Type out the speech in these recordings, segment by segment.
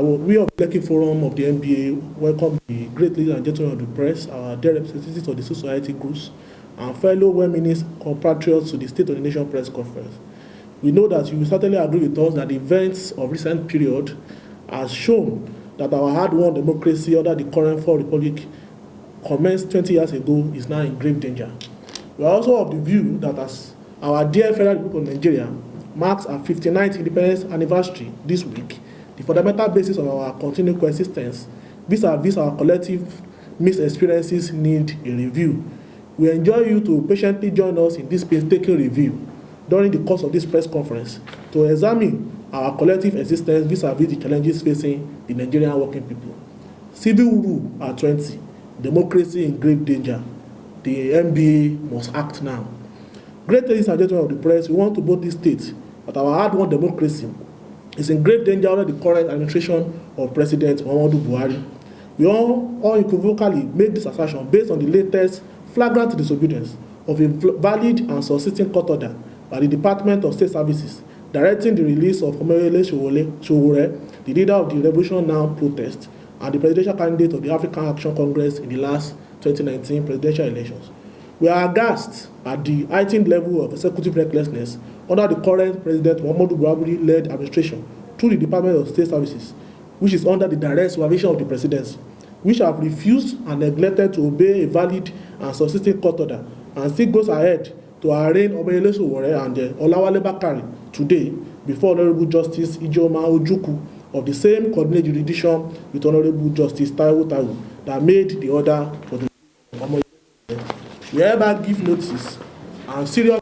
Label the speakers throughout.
Speaker 1: We of the Lekki Forum of the NBA welcome the great leaders and gentlemen of the press, our dear representatives of the society groups, and fellow well-meaning compatriots to the State of the Nation press conference. We know that you will certainly agree with us that the events of recent period has shown that our hard-won democracy under the current Fourth Republic commenced 20 years ago is now in grave danger. We are also of the view that as our dear Federal Republic of Nigeria marks our 59th independence anniversary this week, the fundamental basis of our continued coexistence vis-a-vis our collective mixed experiences need a review. We enjoin you to patiently join us in this painstaking review during the course of this press conference to examine our collective existence vis-a-vis the challenges facing the Nigerian working people. Civil rule at 20, democracy in grave danger. The NBA must act now. Great ladies and gentlemen of the press, we want to boldly state that our hard-won democracy is in grave danger under the current administration of President Muhammadu Buhari. We all unequivocally make this assertion based on the latest flagrant disobedience of a valid and soliciting court order by the Department of State Services directing the release of Omoyele Sowore, the leader of the Revolution Now protest and the presidential candidate of the African Action Congress in the last 2019 presidential elections. We are aghast at the heightened level of executive recklessness under the current President Muhammadu Buhari-led administration through the Department of State Services, which is under the direct supervision of the presidency, which have refused and neglected to obey a valid and soliciting court order, and still goes ahead to arraign Omoyele Sowore and Olawale Bakari today before Honorable Justice Ijeoma Ojukwu of the same coordinated jurisdiction with Honorable Justice Taiwo that made the order for the Omoyele. We hereby give notice and serious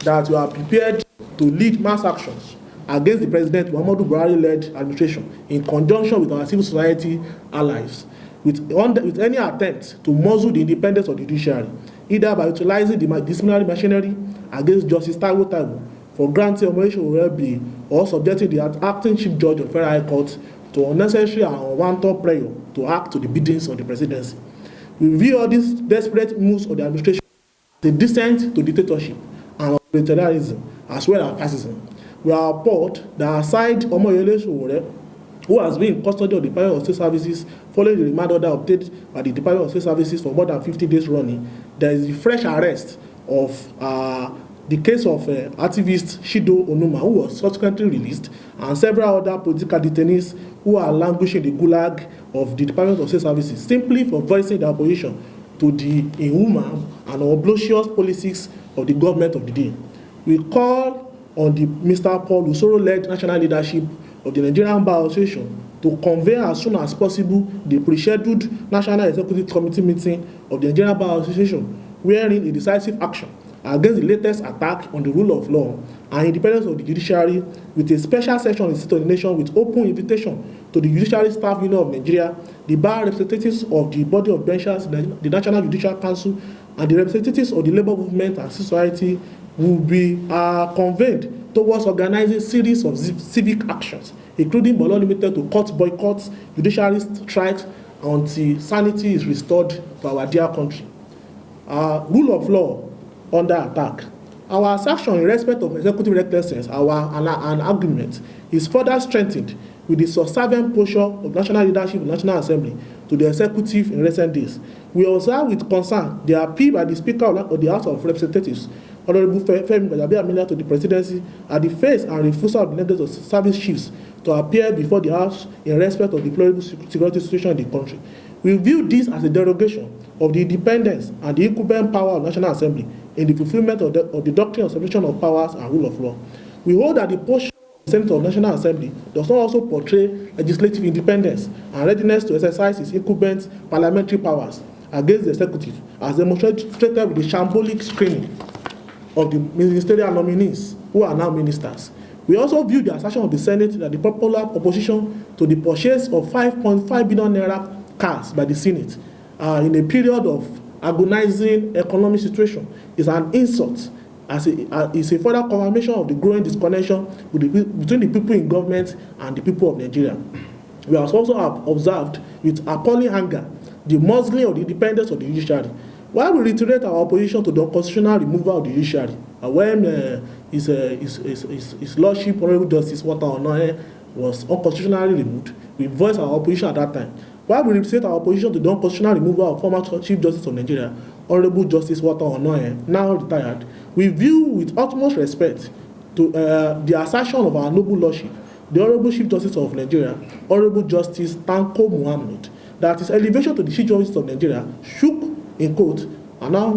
Speaker 1: that we are prepared to lead mass actions against the President Muhammadu Buhari-led administration in conjunction with our civil society allies with any attempt to muzzle the independence of the judiciary, either by utilizing the disciplinary machinery against Justice Taiwo for granting Omoyele Sowore bail or subjecting the acting chief judge of Federal High Court to unnecessary and unwarranted pressure to act to the biddings of the presidency. We view all these desperate moves of the administration as a descent to dictatorship and authoritarianism as well as fascism. We are appalled that aside Omoyele Sowore, who has been in custody of the Department of State Services following the remand order obtained by the Department of State Services for more than 50 days running, there is the fresh arrest of the case of activist Shido Onuma, who was subsequently released, and several other political detainees who are languishing in the gulag of the Department of State Services simply for voicing their opposition to the inhuman and obnoxious policies of the government of the day. We call on the Mr. Paul Usoro-led national leadership of the Nigerian Bar Association to convene as soon as possible the pre-scheduled National Executive Committee meeting of the Nigerian Bar Association, wherein a decisive action against the latest attack on the rule of law and independence of the judiciary, with a special session in the State of the Nation with open invitation to the Judiciary Staff Union of Nigeria, the bar representatives of the body of benchers, the National Judicial Council, and the representatives of the labor movement and society will be convened towards organizing series of civic actions, including but not limited to court boycotts, judiciary strikes, until sanity is restored to our dear country. Rule of law under attack. Our assertion in respect of executive recklessness, an argument, is further strengthened with the subservient posture of national leadership and National Assembly to the executive in recent days. We observe with concern the appeal by the Speaker of the House of Representatives, Honorable Femi Gbajabiamila, to the presidency at the face and refusal of the leaders of service chiefs to appear before the House in respect of the deplorable security situation in the country. We view this as a derogation of the independence and the incumbent power of National Assembly in the fulfillment of the doctrine of separation of powers and rule of law. We hold that the posture of the Senate of National Assembly does not also portray legislative independence and readiness to exercise its incumbent parliamentary powers against the executive, as demonstrated with the shambolic screening of the ministerial nominees who are now ministers. We also view the assertion of the Senate that the popular opposition to the purchase of 5.5 billion naira cars by the Senate in a period of agonizing economic situation is an insult, as is a further confirmation of the growing disconnection between the people in government and the people of Nigeria. We have also observed with appalling anger the muzzling of the independence of the judiciary. While we reiterate our opposition to the unconstitutional removal of the judiciary, when his Lordship Honorable Justice Wata Onoye was unconstitutionally removed, we voiced our opposition at that time. While we represent our opposition to the unconstitutional removal of former Chief Justice of Nigeria, Honorable Justice Walter Onoye, now retired, we view with utmost respect to the assertion of our noble lordship, the Honorable Chief Justice of Nigeria, Honorable Justice Tanko Muhammad, that his elevation to the Chief Justice of Nigeria shook, in quote, and now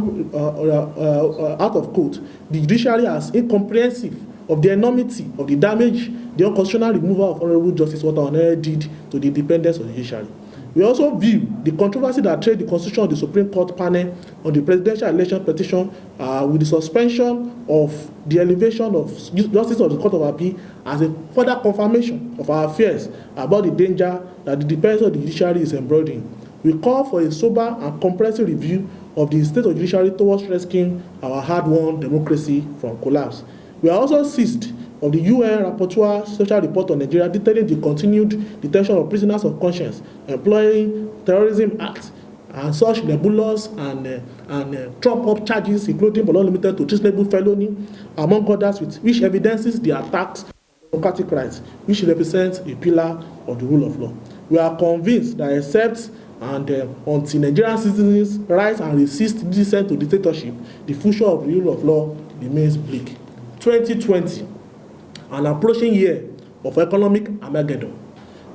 Speaker 1: out of quote, the judiciary as incomprehensive of the enormity of the damage the unconstitutional removal of Honorable Justice Walter Onoye did to the independence of the judiciary. We also view the controversy that traced the constitution of the Supreme Court panel on the presidential election petition with the suspension of the elevation of Justice of the Court of Appeal as a further confirmation of our fears about the danger that the independence of the judiciary is embroidering. We call for a sober and comprehensive review of the state of the judiciary towards rescuing our hard-won democracy from collapse. We are also seized of the UN Rapporteur Social Report on Nigeria detailing the continued detention of prisoners of conscience, employing terrorism acts, and such nebulous and trumped-up charges, including but not limited to treasonable felony, among others, which evidences the attacks on democratic rights, which represents a pillar of the rule of law. We are convinced that except and until Nigerian citizens rise and resist descent to dictatorship, the future of the rule of law remains bleak. 2020, an approaching year of economic Armageddon.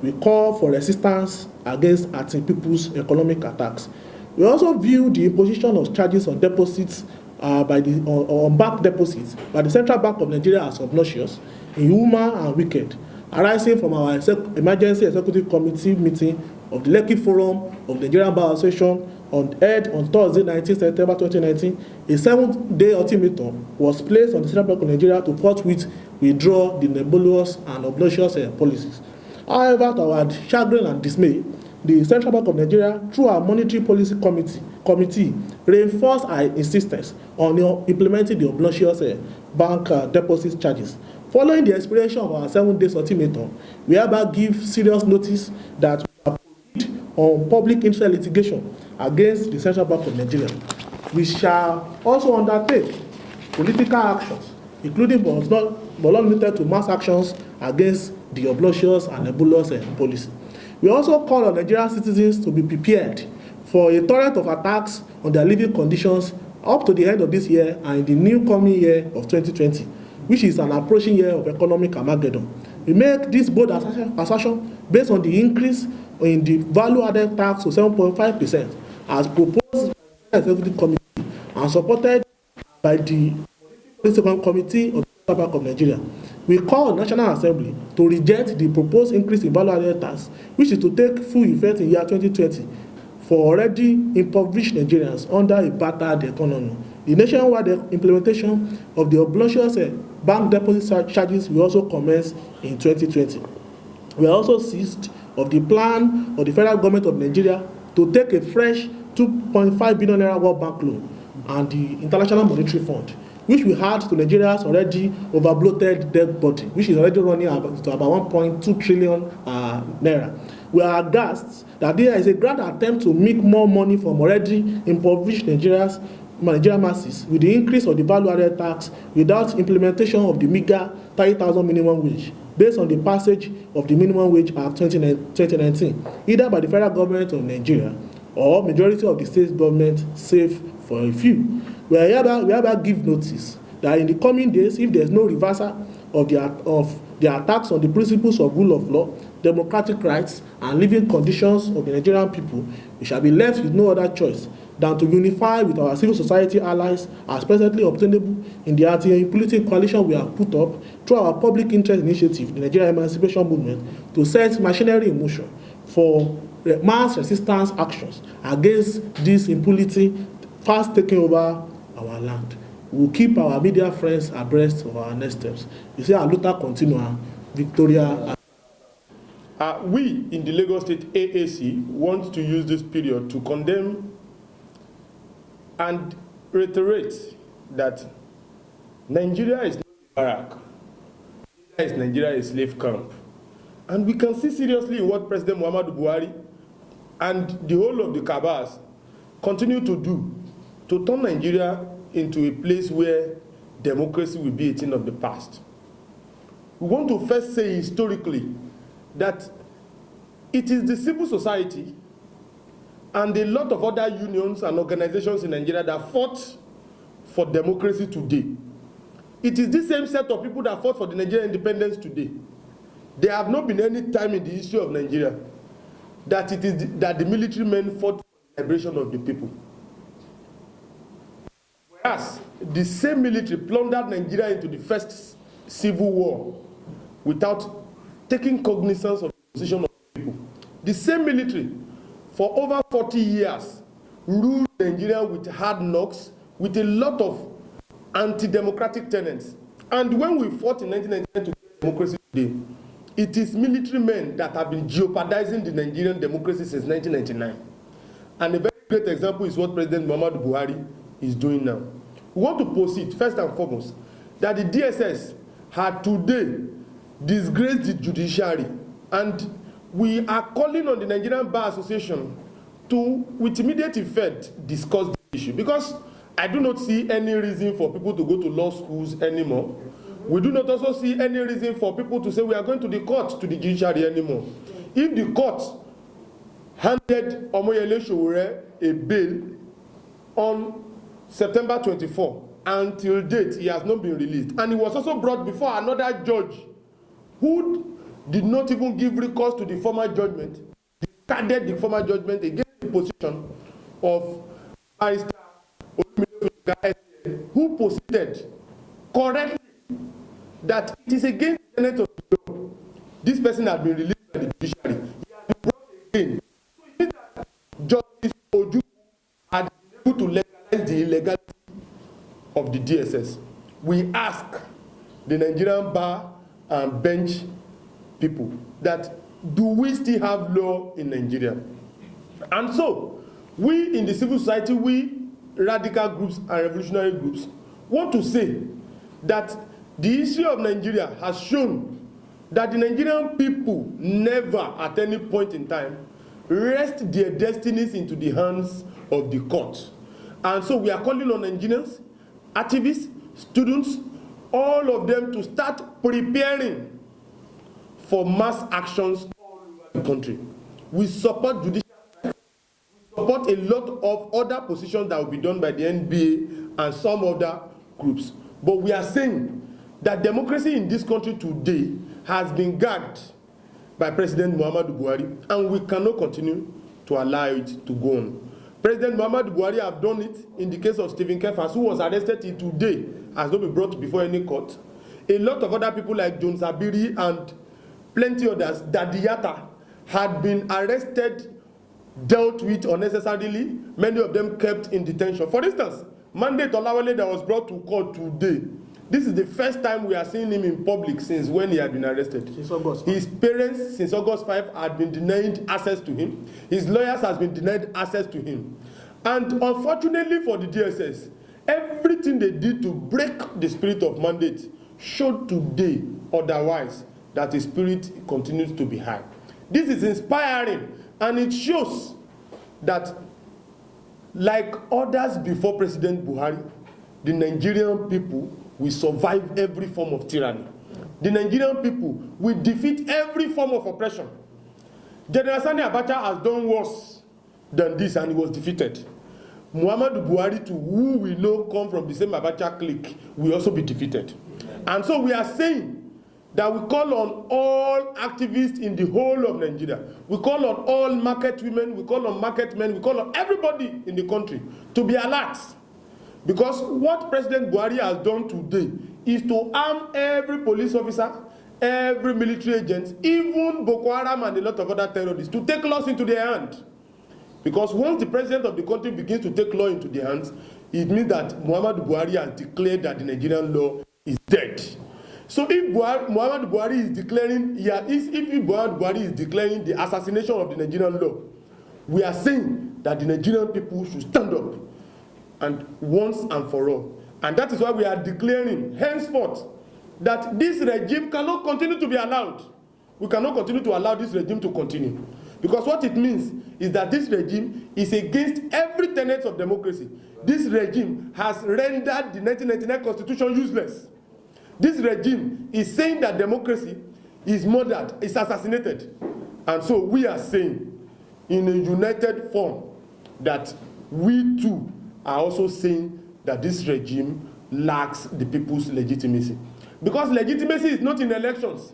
Speaker 1: We call for resistance against acting people's economic attacks. We also view the imposition of charges on deposits on bank deposits by the Central Bank of Nigeria as obnoxious, inhuman, and wicked, arising from our emergency executive committee meeting of the Lekki Forum of the Nigerian Bar Association held on Thursday, 19 September 2019, a 7-day ultimatum was placed on the Central Bank of Nigeria to forthwith withdraw the nebulous and obnoxious policies. However, to our chagrin and dismay, the Central Bank of Nigeria, through our Monetary Policy Committee, reinforced our insistence on implementing the obnoxious bank deposit charges. Following the expiration of our 7-day ultimatum, we hereby give serious notice that we are proceed on public interest litigation against the Central Bank of Nigeria. We shall also undertake political actions, including but not limited to mass actions against the obnoxious and nebulous policy. We also call on Nigerian citizens to be prepared for a torrent of attacks on their living conditions up to the end of this year and in the new coming year of 2020, which is an approaching year of economic Armageddon. We make this bold assertion based on the increase in the value-added tax to 7.5% as proposed by the Executive Committee and supported by the Political Committee of the Central Bank of Nigeria. We call on the National Assembly to reject the proposed increase in value-added tax, which is to take full effect in year 2020 for already impoverished Nigerians under a battered economy. The nationwide implementation of the obnoxious bank deposit charges will also commence in 2020. We are also seized of the plan of the federal government of Nigeria to take a fresh 2.5 billion naira World Bank loan and the International Monetary Fund, which will add to Nigeria's already overbloated debt body, which is already running to about 1.2 trillion naira. We are aghast that there is a grand attempt to make more money from already impoverished Nigerian masses with the increase of the value-added tax without implementation of the meager 30,000 minimum wage, based on the passage of the Minimum Wage Act 2019, either by the federal government of Nigeria or majority of the state government, save for a few. We hereby give notice that in the coming days, if there is no reversal of the attacks on the principles of rule of law, democratic rights, and living conditions of the Nigerian people, we shall be left with no other choice than to unify with our civil society allies as presently obtainable in the anti-impunity coalition we have put up through our public interest initiative, the Nigerian Emancipation Movement, to set machinery in motion for mass resistance actions against this impunity fast taking over our land. We will keep our media friends abreast of our next steps. You see, our luta continua, Victoria.
Speaker 2: We in the Lagos State AAC want to use this period to condemn and reiterate that Nigeria is not a barrack. Nigeria is a slave camp. And we can see seriously what President Muhammadu Buhari and the whole of the cabals continue to do to turn Nigeria into a place where democracy will be a thing of the past. We want to first say historically that it is the civil society and a lot of other unions and organizations in Nigeria that fought for democracy today. It is this same set of people that fought for the Nigerian independence today. There have not been any time in the history of Nigeria that that the military men fought for the liberation of the people. Whereas the same military plundered Nigeria into the first civil war without taking cognizance of the position of the people. The same military for over 40 years ruled Nigeria with hard knocks, with a lot of anti-democratic tenets. And when we fought in 1999 to get democracy today, it is military men that have been jeopardizing the Nigerian democracy since 1999. And a very great example is what President Muhammadu Buhari is doing now. We want to posit, first and foremost, that the DSS had today disgraced the judiciary, and we are calling on the Nigerian Bar Association to, with immediate effect, discuss the issue, because I do not see any reason for people to go to law schools anymore. We do not also see any reason for people to say we are going to the court, to the judiciary anymore. If the court handed Omoyele Sowore a bail on September 24, until date he has not been released, and he was also brought before another judge who did not even give recourse to the former judgment, discarded the former judgment against the position of Barrister who posited correctly that it is against the tenet of the law. This person had been released by the judiciary. He had been brought again. So it means that Justice Ojukwu had been able to legalize the illegality of the DSS. We ask the Nigerian bar and bench people that, do we still have law in Nigeria? And so we in the civil society, we radical groups and revolutionary groups want to say that the history of Nigeria has shown that the Nigerian people never at any point in time rest their destinies into the hands of the court. And so we are calling on Nigerians, activists, students, all of them to start preparing for mass actions all over the country. We support judicial strike. We support a lot of other positions that will be done by the NBA and some other groups. But we are saying that democracy in this country today has been gagged by President Muhammadu Buhari, and we cannot continue to allow it to go on. President Muhammadu Buhari have done it in the case of Stephen Kefas, who was arrested till today, has not been brought before any court. A lot of other people like Jones Abiri and plenty others, Dadiyata, had been arrested, dealt with unnecessarily, many of them kept in detention. For instance, Mandate Olawale that was brought to court today, this is the first time we are seeing him in public since when he had been arrested.
Speaker 1: Since August.
Speaker 2: His parents, since August 5, had been denied access to him. His lawyers has been denied access to him. And unfortunately for the DSS, everything they did to break the spirit of mandate showed today otherwise, that the spirit continues to be high. This is inspiring, and it shows that, like others before President Buhari, the Nigerian people will survive every form of tyranny. The Nigerian people will defeat every form of oppression. General Sani Abacha has done worse than this, and he was defeated. Muhammadu Buhari, to who we know come from the same Abacha clique, will also be defeated. And so we are saying that we call on all activists in the whole of Nigeria. We call on all market women, we call on market men, we call on everybody in the country to be alert. Because what President Buhari has done today is to arm every police officer, every military agent, even Boko Haram and a lot of other terrorists, to take laws into their hand. Because once the president of the country begins to take law into their hands, it means that Muhammadu Buhari has declared that the Nigerian law is dead. So if Muhammadu Buhari is declaring, if Muhammadu Buhari is declaring the assassination of the Nigerian law, we are saying that the Nigerian people should stand up, and once and for all. And that is why we are declaring henceforth that this regime cannot continue to be allowed. We cannot continue to allow this regime to continue. Because what it means is that this regime is against every tenet of democracy. This regime has rendered the 1999 constitution useless. This regime is saying that democracy is murdered, is assassinated. And so we are saying in a united form that we too are also saying that this regime lacks the people's legitimacy. Because legitimacy is not in elections.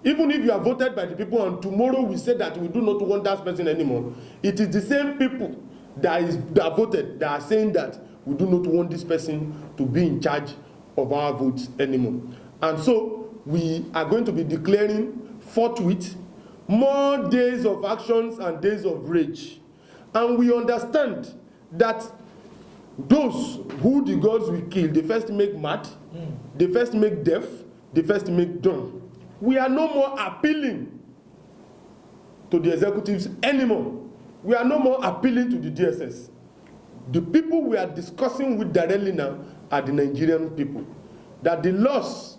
Speaker 2: Even if you are voted by the people and tomorrow we say that we do not want that person anymore, it is the same people that are voted that are saying that we do not want this person to be in charge of our votes anymore. And so we are going to be declaring forthwith more days of actions and days of rage. And we understand that those who the gods will kill, they first make mad, they first make deaf, they first make dumb. We are no more appealing to the executives anymore. We are no more appealing to the DSS. The people we are discussing with directly now are the Nigerian people. That the laws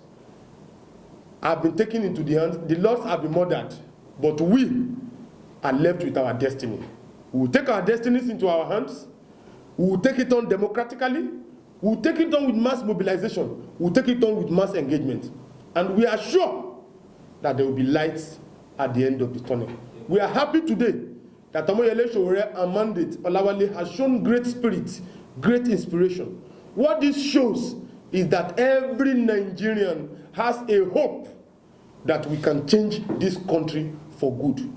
Speaker 2: have been taken into the hands, the laws have been murdered, but we are left with our destiny. We will take our destinies into our hands. We will take it on democratically. We will take it on with mass mobilization. We will take it on with mass engagement. And we are sure that there will be lights at the end of the tunnel. We are happy today that Omoyele Sowore and Mandate Olawale has shown great spirit, great inspiration. What this shows is that every Nigerian has a hope that we can change this country for good.